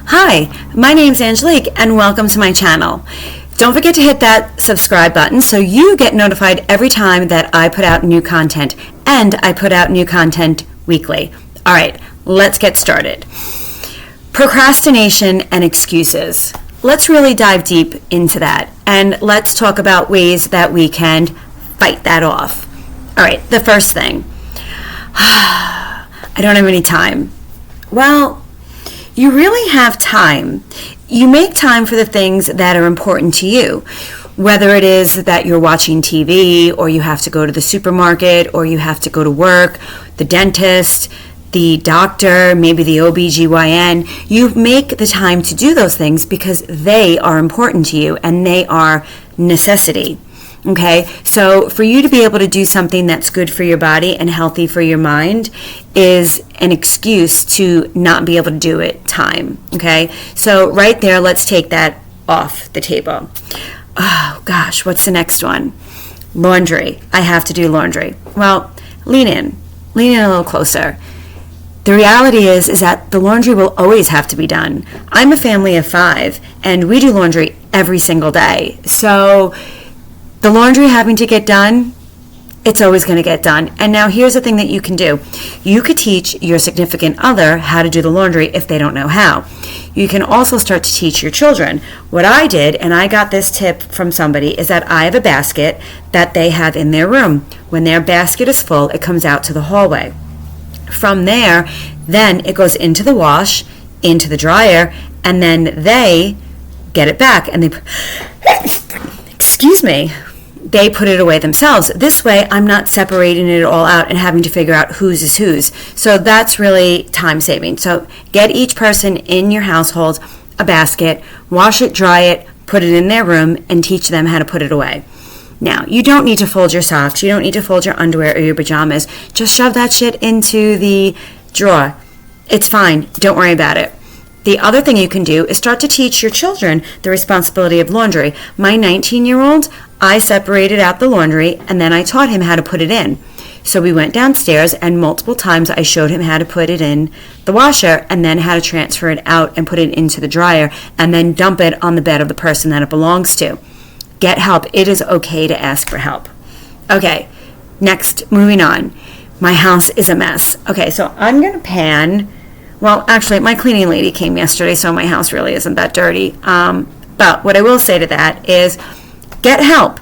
Hi, my name's Angelique and welcome to my channel. Don't forget to hit that subscribe button so you get notified every time that I put out new content, and I put out new content weekly. All right, let's get started. Procrastination and excuses. Let's really dive deep into that and let's talk about ways that we can fight that off. All right, the first thing. I don't have any time. Well, you really have time. You make time for the things that are important to you, whether it is that you're watching TV or you have to go to the supermarket or you have to go to work, the dentist, the doctor, maybe the OBGYN. You make the time to do those things because they are important to you and they are necessity. Okay, so for you to be able to do something that's good for your body and healthy for your mind is an excuse to not be able to do it time. Okay, so right there, let's take that off the table. Oh gosh, what's the next one? Laundry. I have to do laundry. Well, lean in a little closer. The reality is that the laundry will always have to be done. I'm a family of 5 and we do laundry every single day. So the laundry having to get done, it's always going to get done. And now here's the thing that you can do. You could teach your significant other how to do the laundry if they don't know how. You can also start to teach your children. What I did, and I got this tip from somebody, is that I have a basket that they have in their room. When their basket is full, it comes out to the hallway. From there, then it goes into the wash, into the dryer, and then they get it back and they put it away themselves. This way, I'm not separating it all out and having to figure out whose is whose. So that's really time saving. So get each person in your household a basket, wash it, dry it, put it in their room, and teach them how to put it away. Now, you don't need to fold your socks. You don't need to fold your underwear or your pajamas. Just shove that shit into the drawer. It's fine. Don't worry about it. The other thing you can do is start to teach your children the responsibility of laundry. My 19-year-old, I separated out the laundry and then I taught him how to put it in. So we went downstairs and multiple times I showed him how to put it in the washer and then how to transfer it out and put it into the dryer and then dump it on the bed of the person that it belongs to. Get help. It is okay to ask for help. Okay, next, moving on. My house is a mess. Okay, so I'm going to pan. Well, actually, my cleaning lady came yesterday, so my house really isn't that dirty. But what I will say to that is get help.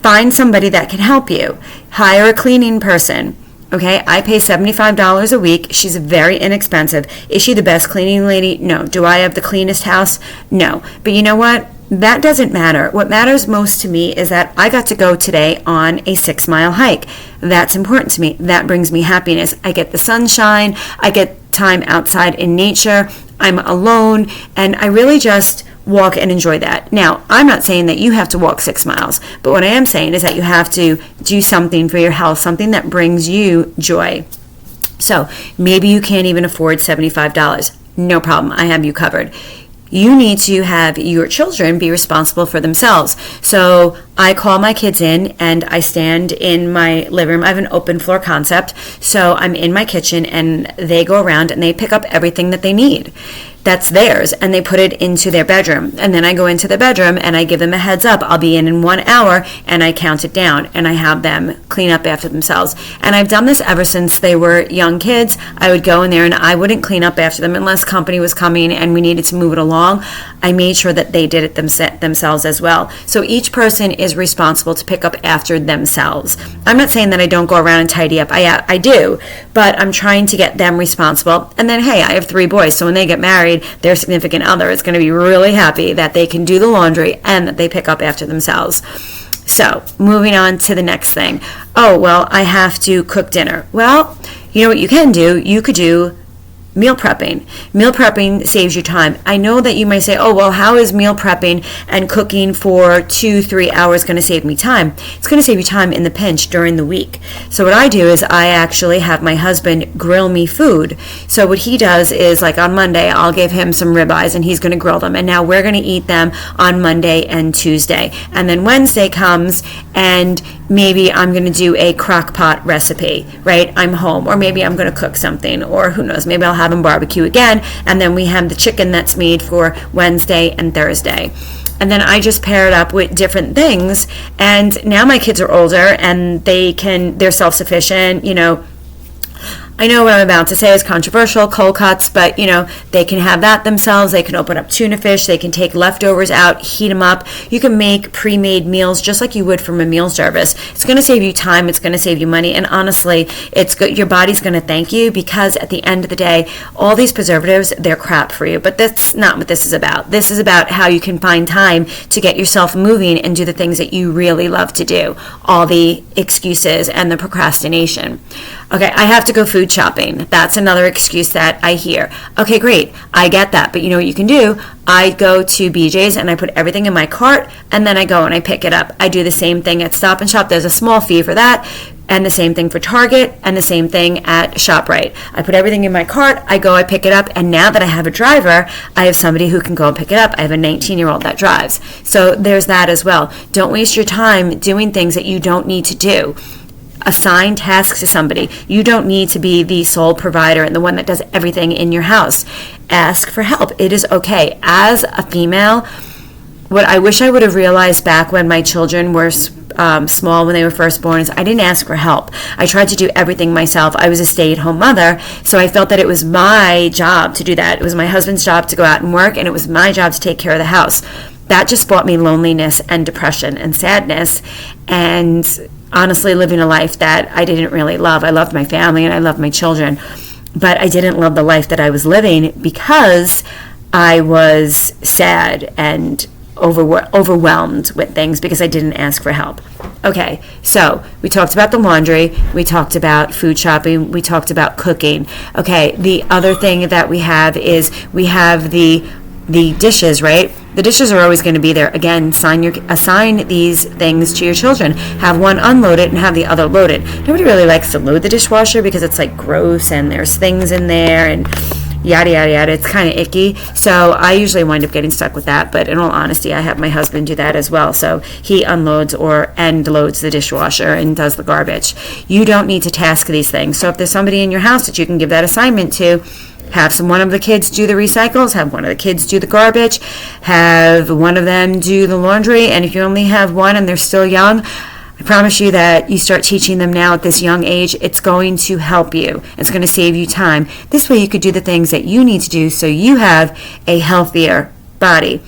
Find somebody that can help you. Hire a cleaning person. Okay, I pay $75 a week. She's very inexpensive. Is she the best cleaning lady? No. Do I have the cleanest house? No. But you know what? That doesn't matter. What matters most to me is that I got to go today on a 6-mile hike. That's important to me. That brings me happiness. I get the sunshine. I get time outside in nature. I'm alone, and I really just walk and enjoy that. Now, I'm not saying that you have to walk 6 miles, but what I am saying is that you have to do something for your health, something that brings you joy. So maybe you can't even afford $75. No problem. I have you covered. You need to have your children be responsible for themselves. So I call my kids in and I stand in my living room. I have an open floor concept. So I'm in my kitchen and they go around and they pick up everything that they need. That's theirs, and they put it into their bedroom. And then I go into the bedroom and I give them a heads up. I'll be in 1 hour, and I count it down, and I have them clean up after themselves. And I've done this ever since they were young kids. I would go in there and I wouldn't clean up after them unless company was coming and we needed to move it along. I made sure that they did it themselves as well. So each person is responsible to pick up after themselves. I'm not saying that I don't go around and tidy up. I do, but I'm trying to get them responsible. And then, hey, I have 3 boys, so when they get married, their significant other is going to be really happy that they can do the laundry and that they pick up after themselves. So, moving on to the next thing. Oh, well, I have to cook dinner. Well, you know what you can do? You could do meal prepping. Meal prepping saves you time. I know that you might say, oh, well, how is meal prepping and cooking for 2-3 hours going to save me time? It's going to save you time in the pinch during the week. So what I do is I actually have my husband grill me food. So what he does is, like on Monday, I'll give him some ribeyes and he's going to grill them. And now we're going to eat them on Monday and Tuesday. And then Wednesday comes and maybe I'm going to do a crock pot recipe, right? I'm home. Or maybe I'm going to cook something, or who knows, maybe I'll have have them barbecue again, and then we have the chicken that's made for Wednesday and Thursday. And then I just pair it up with different things. And now my kids are older and they're self-sufficient, I know what I'm about to say is controversial, cold cuts, but, they can have that themselves. They can open up tuna fish. They can take leftovers out, heat them up. You can make pre-made meals just like you would from a meal service. It's going to save you time. It's going to save you money. And honestly, it's good. Your body's going to thank you, because at the end of the day, all these preservatives, they're crap for you. But that's not what this is about. This is about how you can find time to get yourself moving and do the things that you really love to do. All the excuses and the procrastination. Okay, I have to go food shopping. That's another excuse that I hear. Okay, great. I get that. But you know what you can do? I go to BJ's and I put everything in my cart, and then I go and I pick it up. I do the same thing at Stop and Shop. There's a small fee for that. And the same thing for Target, and the same thing at ShopRite. I put everything in my cart, I go, I pick it up, and now that I have a driver, I have somebody who can go and pick it up. I have a 19-year-old that drives. So there's that as well. Don't waste your time doing things that you don't need to do. Assign tasks to somebody. You don't need to be the sole provider and the one that does everything in your house. Ask for help. It is okay. As a female, what I wish I would have realized back when my children were small, when they were first born, is I didn't ask for help. I tried to do everything myself. I was a stay-at-home mother, so I felt that it was my job to do that. It was my husband's job to go out and work, and it was my job to take care of the house. That just brought me loneliness and depression and sadness, and honestly living a life that I didn't really love. I loved my family and I loved my children, but I didn't love the life that I was living because I was sad and overwhelmed with things because I didn't ask for help. Okay, so we talked about the laundry, we talked about food shopping, we talked about cooking. Okay, the other thing that we have is we have the dishes, right? The dishes are always going to be there. Again, assign these things to your children. Have one unloaded and have the other loaded. Nobody really likes to load the dishwasher because it's like gross and there's things in there and yada, yada, yada. It's kind of icky. So I usually wind up getting stuck with that. But in all honesty, I have my husband do that as well. So he unloads and loads the dishwasher and does the garbage. You don't need to task these things. So if there's somebody in your house that you can give that assignment to, have one of the kids do the recycles, have one of the kids do the garbage, have one of them do the laundry. And if you only have one and they're still young, I promise you that you start teaching them now at this young age, it's going to help you. It's going to save you time. This way you could do the things that you need to do so you have a healthier body.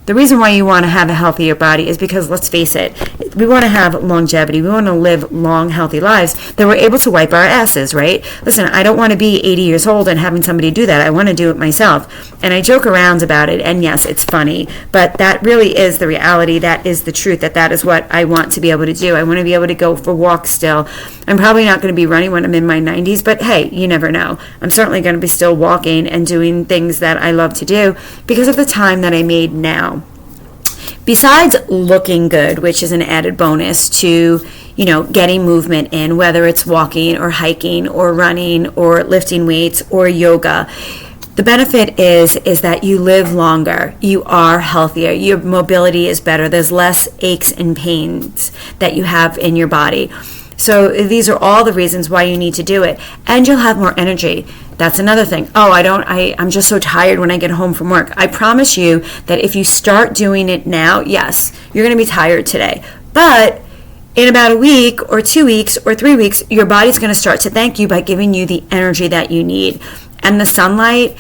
The reason why you want to have a healthier body is because, let's face it, we want to have longevity. We want to live long, healthy lives that we're able to wipe our asses, right? Listen, I don't want to be 80 years old and having somebody do that. I want to do it myself. And I joke around about it, and yes, it's funny, but that really is the reality. That is the truth, that is what I want to be able to do. I want to be able to go for walks still. I'm probably not going to be running when I'm in my 90s, but hey, you never know. I'm certainly going to be still walking and doing things that I love to do because of the time that I made now. Besides looking good, which is an added bonus to, getting movement in, whether it's walking or hiking or running or lifting weights or yoga, the benefit is that you live longer, you are healthier, your mobility is better, there's less aches and pains that you have in your body. So these are all the reasons why you need to do it, and you'll have more energy. That's another thing. I'm just so tired when I get home from work. I promise you that if you start doing it now, yes, you're going to be tired today. But in about a week or 2 weeks or 3 weeks, your body's going to start to thank you by giving you the energy that you need. And the sunlight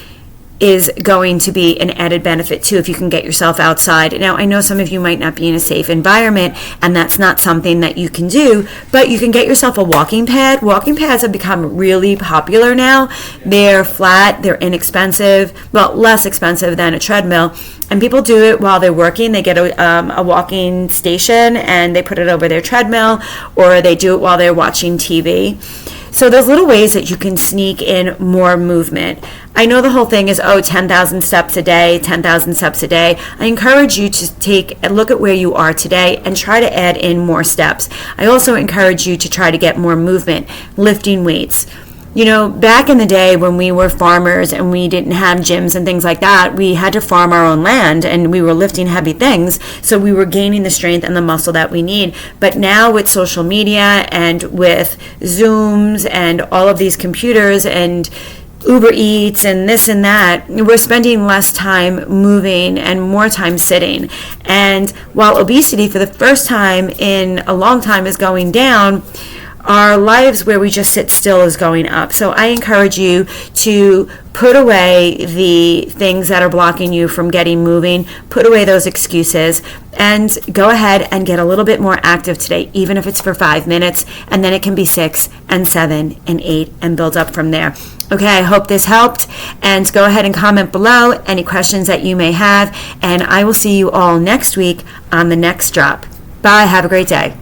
is going to be an added benefit too if you can get yourself outside. Now, I know some of you might not be in a safe environment, and that's not something that you can do, but you can get yourself a walking pad. Walking pads have become really popular now. They're flat, they're inexpensive, well, less expensive than a treadmill, and people do it while they're working. They get a walking station and they put it over their treadmill, or they do it while they're watching TV. So there's little ways that you can sneak in more movement. I know the whole thing is, 10,000 steps a day, 10,000 steps a day. I encourage you to take a look at where you are today and try to add in more steps. I also encourage you to try to get more movement, lifting weights. Back in the day when we were farmers and we didn't have gyms and things like that, we had to farm our own land and we were lifting heavy things. So we were gaining the strength and the muscle that we need. But now with social media and with Zooms and all of these computers and Uber Eats and this and that, we're spending less time moving and more time sitting. And while obesity for the first time in a long time is going down, our lives where we just sit still is going up. So I encourage you to put away the things that are blocking you from getting moving, put away those excuses, and go ahead and get a little bit more active today, even if it's for 5 minutes, and then it can be 6 and 7 and 8 and build up from there. Okay, I hope this helped, and go ahead and comment below any questions that you may have, and I will see you all next week on the next drop. Bye, have a great day.